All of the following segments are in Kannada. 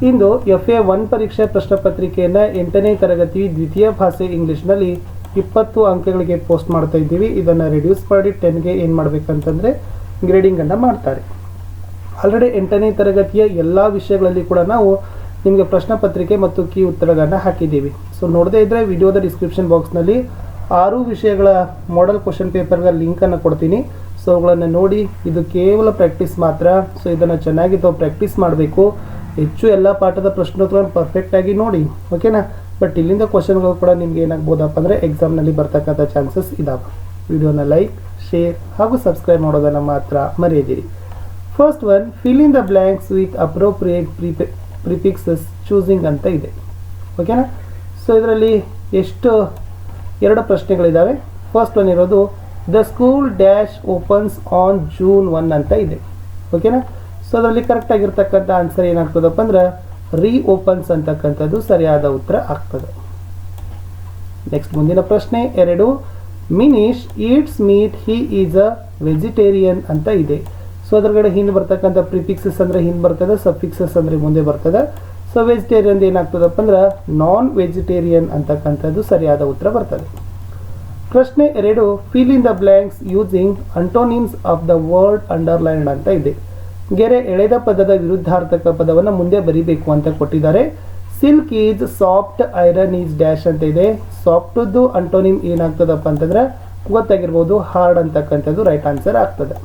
ಇಂದು FA1 ಪರೀಕ್ಷೆ ಪ್ರಶ್ನೆ ಪತ್ರಿಕೆಯನ್ನು 8ನೇ ತರಗತಿ ದ್ವಿತೀಯ ಭಾಷೆ ಇಂಗ್ಲೀಷ್ನಲ್ಲಿ 20 ಅಂಕಗಳಿಗೆ ಪೋಸ್ಟ್ ಮಾಡ್ತಾ ಇದ್ದೀವಿ. ಇದನ್ನು ರಿಡ್ಯೂಸ್ ಮಾಡಿ 10ಗೆ ಏನು ಮಾಡಬೇಕಂತಂದರೆ ಗ್ರೇಡಿಂಗನ್ನು ಮಾಡ್ತಾರೆ. ಆಲ್ರೆಡಿ 8ನೇ ತರಗತಿಯ ಎಲ್ಲ ವಿಷಯಗಳಲ್ಲಿ ಕೂಡ ನಾವು ನಿಮಗೆ ಪ್ರಶ್ನೆ ಪತ್ರಿಕೆ ಮತ್ತು ಕೀ ಉತ್ತರಗಳನ್ನು ಹಾಕಿದ್ದೀವಿ. ಸೊ ನೋಡದೇ ಇದ್ದರೆ ವಿಡಿಯೋದ ಡಿಸ್ಕ್ರಿಪ್ಷನ್ ಬಾಕ್ಸ್ನಲ್ಲಿ 6 ವಿಷಯಗಳ ಮಾಡೆಲ್ ಕ್ವಶನ್ ಪೇಪರ್ಗೆ ಲಿಂಕನ್ನು ಕೊಡ್ತೀನಿ. ಸೊ ಅವುಗಳನ್ನು ನೋಡಿ. ಇದು ಕೇವಲ ಪ್ರಾಕ್ಟೀಸ್ ಮಾತ್ರ. ಸೊ ಇದನ್ನು ಚೆನ್ನಾಗಿ ತಾವು ಪ್ರಾಕ್ಟೀಸ್ ಮಾಡಬೇಕು. ಹೆಚ್ಚು ಎಲ್ಲ ಪಾಠದ ಪ್ರಶ್ನೋತ್ತರಗಳನ್ನು ಪರ್ಫೆಕ್ಟಾಗಿ ನೋಡಿ, ಓಕೆನಾ. ಬಟ್ ಇಲ್ಲಿಂದ ಕ್ವಶನ್ಗಳು ಕೂಡ ನಿಮ್ಗೆ ಏನಾಗ್ಬೋದಪ್ಪ ಅಂದರೆ ಎಕ್ಸಾಮ್ನಲ್ಲಿ ಬರ್ತಕ್ಕಂಥ ಚಾನ್ಸಸ್ ಇದಾವೆ. ವಿಡಿಯೋನ ಲೈಕ್, ಶೇರ್ ಹಾಗೂ ಸಬ್ಸ್ಕ್ರೈಬ್ ಮಾಡೋದನ್ನು ಮಾತ್ರ ಮರೆಯದಿರಿ. First one, fill in the blanks with appropriate prefixes choosing ಅಂತ ಇದೆ, ಓಕೆನಾ. ಸೊ ಇದರಲ್ಲಿ ಎಷ್ಟು 2 ಪ್ರಶ್ನೆಗಳಿದ್ದಾವೆ. ಫಸ್ಟ್ ಒನ್ ಇರೋದು the school dash opens on June 1 ಅಂತ ಇದೆ, ಓಕೆನಾ. ಸೊ ಅದರಲ್ಲಿ ಕರೆಕ್ಟ್ ಆಗಿರ್ತಕ್ಕಂಥ ಆನ್ಸರ್ ಏನಾಗ್ತದಪ್ಪ ಅಂದ್ರೆ ರೀಓಪನ್ಸ್ ಅಂತಕ್ಕಂಥದ್ದು ಸರಿಯಾದ ಉತ್ತರ ಆಗ್ತದೆ. ನೆಕ್ಸ್ಟ್ ಮುಂದಿನ ಪ್ರಶ್ನೆ 2, Manish eats meat he is a vegetarian ಅಂತ ಇದೆ. ಸೊ ಅದ್ರಗಡೆ ಹಿಂದೆ ಬರ್ತಕ್ಕಂಥ ಪ್ರಿಫಿಕ್ಸಸ್ ಅಂದರೆ ಹಿಂದೆ ಬರ್ತದೆ, ಸಫಿಕ್ಸಸ್ ಅಂದರೆ ಮುಂದೆ ಬರ್ತದೆ. ಸೊ ವೆಜಿಟೇರಿಯನ್ ಏನಾಗ್ತದಪ್ಪ ಅಂದ್ರೆ ನಾನ್ ವೆಜಿಟೇರಿಯನ್ ಅಂತಕ್ಕಂಥದ್ದು ಸರಿಯಾದ ಉತ್ತರ ಬರ್ತದೆ. ಪ್ರಶ್ನೆ 2, fill in the blanks using antonyms of the word underlined ಅಂತ ಇದೆ. ಗೆರೆ ಎಳೆದ ಪದದ ವಿರುದ್ಧಾರ್ಥಕ ಪದವನ್ನು ಮುಂದೆ ಬರಿಬೇಕು ಅಂತ ಕೊಟ್ಟಿದ್ದಾರೆ. Silk is soft, iron is dash ಅಂತ ಇದೆ. ಸಾಫ್ಟ್ದು ಅಂಟೋನಿಮ್ ಏನಾಗ್ತದಪ್ಪ ಅಂತಂದ್ರೆ ಗೊತ್ತಾಗಿರ್ಬೋದು, ಹಾರ್ಡ್ ಅಂತಕ್ಕಂಥದ್ದು ರೈಟ್ ಆನ್ಸರ್ ಆಗ್ತದೆ.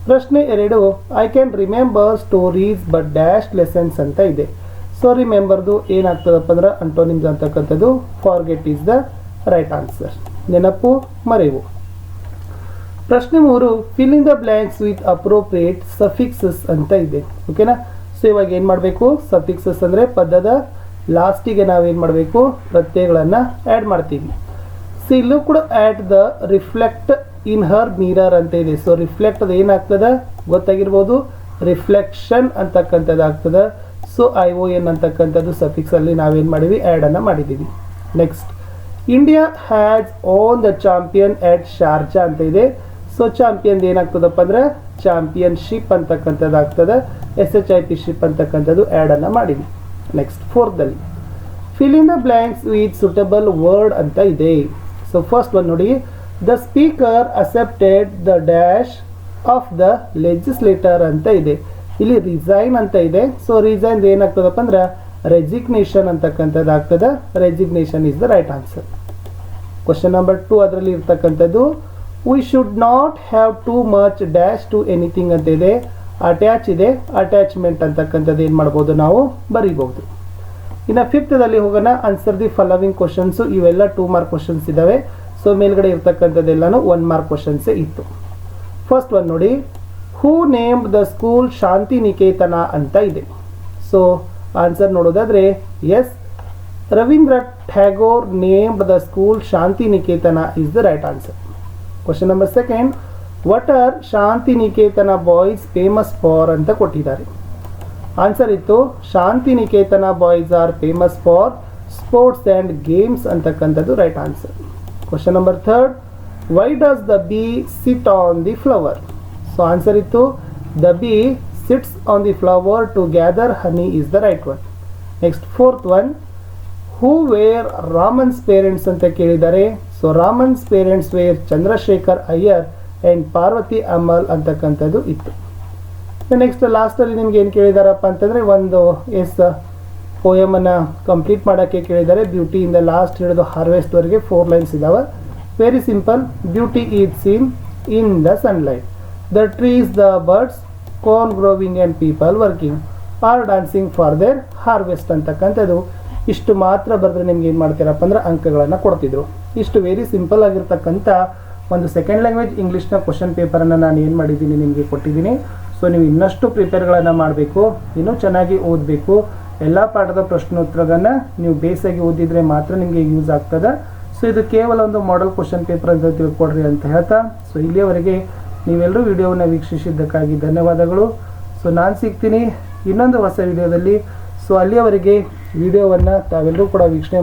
ಪ್ರಶ್ನೆ 2, I can remember stories but dash lessons ಅಂತ ಇದೆ. ಸೊ ರಿಮೆಂಬರ್ದು ಏನಾಗ್ತದಪ್ಪ ಅಂದ್ರೆ ಅಂಟೋನಿಮ್ಸ್ ಅಂತಕ್ಕಂಥದ್ದು forget is the right answer. ನೆನಪು, ಮರೆವು. ಪ್ರಶ್ನೆ 3, fill in the blanks with appropriate suffixes ಅಂತ ಇದೆ, ಓಕೆನಾ. ಸೊ ಇವಾಗ ಏನು ಮಾಡಬೇಕು, ಸಫಿಕ್ಸಸ್ ಅಂದರೆ ಪದದ ಲಾಸ್ಟಿಗೆ ನಾವೇನು ಮಾಡಬೇಕು, ಪ್ರತ್ಯಯಗಳನ್ನು ಆ್ಯಡ್ ಮಾಡ್ತೀವಿ. ಸೊ ಇಲ್ಲೂ ಕೂಡ at the reflect in Har mirror ಅಂತ ಇದೆ. ಸೊ ರಿಫ್ಲೆಕ್ಟ್ ಅದು ಏನಾಗ್ತದೆ ಗೊತ್ತಾಗಿರ್ಬೋದು, ರಿಫ್ಲೆಕ್ಷನ್ ಅಂತಕ್ಕಂಥದ್ದು ಆಗ್ತದೆ. ಸೊ ION ಅಂತಕ್ಕಂಥದ್ದು ಸಫಿಕ್ಸಲ್ಲಿ ನಾವೇನು ಮಾಡಿವಿ, ಆ್ಯಡನ್ನು ಮಾಡಿದ್ದೀವಿ. Next, India has won the champion at Sharjah ಅಂತ ಇದೆ. ಸೊ ಚಾಂಪಿಯನ್ ಏನಾಗ್ತದಪ್ಪ ಅಂದ್ರೆ ಚಾಂಪಿಯನ್ಶಿಪ್ ಅಂತಕ್ಕಂಥದ್ದು ಆಗ್ತದೆ. SHIP ಶಿಪ್ ಅಂತಕ್ಕಂಥದ್ದು ಆ್ಯಡನ್ನು ಮಾಡಿವಿ. ನೆಕ್ಸ್ಟ್ 4ದಲ್ಲಿ fill in the blanks with suitable word ಅಂತ ಇದೆ. ಸೊ ಫಸ್ಟ್ ಒನ್ ನೋಡಿ, the speaker accepted the dash of the legislator ಅಂತ ಇದೆ. ಇಲ್ಲಿ ರಿಸೈನ್ ಅಂತ ಇದೆ. ಸೊ ರಿಸೈನ್ ಏನಾಗ್ತದಪ್ಪ ಅಂದ್ರೆ ರೆಸಿಗ್ನೇಷನ್ ಅಂತಕ್ಕಂಥದ್ದು ಆಗ್ತದೆ. Resignation is the right answer. Question number 2 ಅದರಲ್ಲಿ ಇರ್ತಕ್ಕಂಥದ್ದು we should not have too much dash to anything ಅಂತ ಇದೆ. ಅಟ್ಯಾಚ್ ಇದೆ, ಅಟ್ಯಾಚ್ಮೆಂಟ್ ಅಂತಕ್ಕಂಥದ್ದು ಏನು ಮಾಡ್ಬೋದು, ನಾವು ಬರೀಬಹುದು. ಇನ್ನು 5ದಲ್ಲಿ ಹೋಗೋಣ. Answer the following questions. ಇವೆಲ್ಲ 2 ಮಾರ್ಕ್ ಕ್ವಶನ್ಸ್ ಇದ್ದಾವೆ. ಸೊ ಮೇಲ್ಗಡೆ ಇರ್ತಕ್ಕಂಥದ್ದೆಲ್ಲನೂ 1 ಮಾರ್ಕ್ ಕ್ವಶನ್ಸೇ ಇತ್ತು. ಫಸ್ಟ್ ಒನ್ ನೋಡಿ, who named the school Shantiniketan ಅಂತ ಇದೆ. ಸೊ ಆನ್ಸರ್ ನೋಡೋದಾದ್ರೆ yes, Rabindra Tagore named the school Shantiniketan is the right answer. Question number 2, what are Shantiniketan boys famous for ಅಂತ ಕೊಟ್ಟಿದ್ದಾರೆ. ಆನ್ಸರ್ ಇತ್ತು Shantiniketan boys are famous for sports and games ಅಂತಕ್ಕಂಥದ್ದು right answer. Question number 3, why does the bee sit on the flower. So answer ಇತ್ತು the bee sits on the flower to gather honey is the right one. Next 4th one, who were Raman's parents ಅಂತ ಕೇಳಿದ್ದಾರೆ. So Raman's parents were Chandrashekhar Iyer and Parvathi Ammal ಅಂತಕ್ಕಂಥದ್ದು ಇತ್ತು. ನೆಕ್ಸ್ಟ್ ಲಾಸ್ಟಲ್ಲಿ ನಿಮ್ಗೆ ಏನು ಕೇಳಿದಾರಪ್ಪ ಅಂತಂದರೆ ಒಂದು ಪೋಯಮನ್ನು ಕಂಪ್ಲೀಟ್ ಮಾಡೋಕ್ಕೆ ಕೇಳಿದ್ದಾರೆ. ಬ್ಯೂಟಿಯಿಂದ ಲಾಸ್ಟ್ ಹಿಡಿದು ಹಾರ್ವೆಸ್ಟ್ವರೆಗೆ 4 ಲೈನ್ಸ್ ಇದ್ದಾವೆ. Very simple. Beauty is seen in the sunlight, the trees, the birds, corn growing and people working are dancing for their harvest ಅಂತಕ್ಕಂಥದ್ದು ಇಷ್ಟು ಮಾತ್ರ ಬರೆದ್ರೆ ನಿಮ್ಗೆ ಏನು ಮಾಡ್ತೀರಪ್ಪ ಅಂದ್ರೆ ಅಂಕಗಳನ್ನು ಕೊಡ್ತಿದ್ರು. ಇಷ್ಟು ವೆರಿ ಸಿಂಪಲ್ ಆಗಿರ್ತಕ್ಕಂಥ ಒಂದು ಸೆಕೆಂಡ್ ಲ್ಯಾಂಗ್ವೇಜ್ ಇಂಗ್ಲೀಷ್ನ ಕ್ವಶನ್ ಪೇಪರನ್ನು ನಾನು ಏನು ಮಾಡಿದ್ದೀನಿ ನಿಮಗೆ ಕೊಟ್ಟಿದ್ದೀನಿ. ಸೊ ನೀವು ಇನ್ನಷ್ಟು ಪ್ರಿಪೇರ್ಗಳನ್ನು ಮಾಡಬೇಕು, ಇನ್ನೂ ಚೆನ್ನಾಗಿ ಓದಬೇಕು. ಎಲ್ಲ ಪಾಠದ ಪ್ರಶ್ನೋತ್ತರಗಳನ್ನು ನೀವು ಬೇಸಾಗಿ ಓದಿದರೆ ಮಾತ್ರ ನಿಮಗೆ ಯೂಸ್ ಆಗ್ತದೆ. ಸೊ ಇದು ಕೇವಲ ಒಂದು ಮಾಡೆಲ್ ಕ್ವಶನ್ ಪೇಪರ್ ಅಂತ ತಿಳ್ಕೊಡ್ರಿ ಅಂತ ಹೇಳ್ತಾ, ಸೊ ಇಲ್ಲಿಯವರೆಗೆ ನೀವೆಲ್ಲರೂ ವಿಡಿಯೋವನ್ನು ವೀಕ್ಷಿಸಿದ್ದಕ್ಕಾಗಿ ಧನ್ಯವಾದಗಳು. ಸೊ ನಾನು ಸಿಗ್ತೀನಿ ಇನ್ನೊಂದು ಹೊಸ ವಿಡಿಯೋದಲ್ಲಿ. ಸೊ ಅಲ್ಲಿಯವರೆಗೆ ವಿಡಿಯೋವನ್ನು ತಾವೆಲ್ಲರೂ ಕೂಡ ವೀಕ್ಷಣೆ ಮಾಡಿ.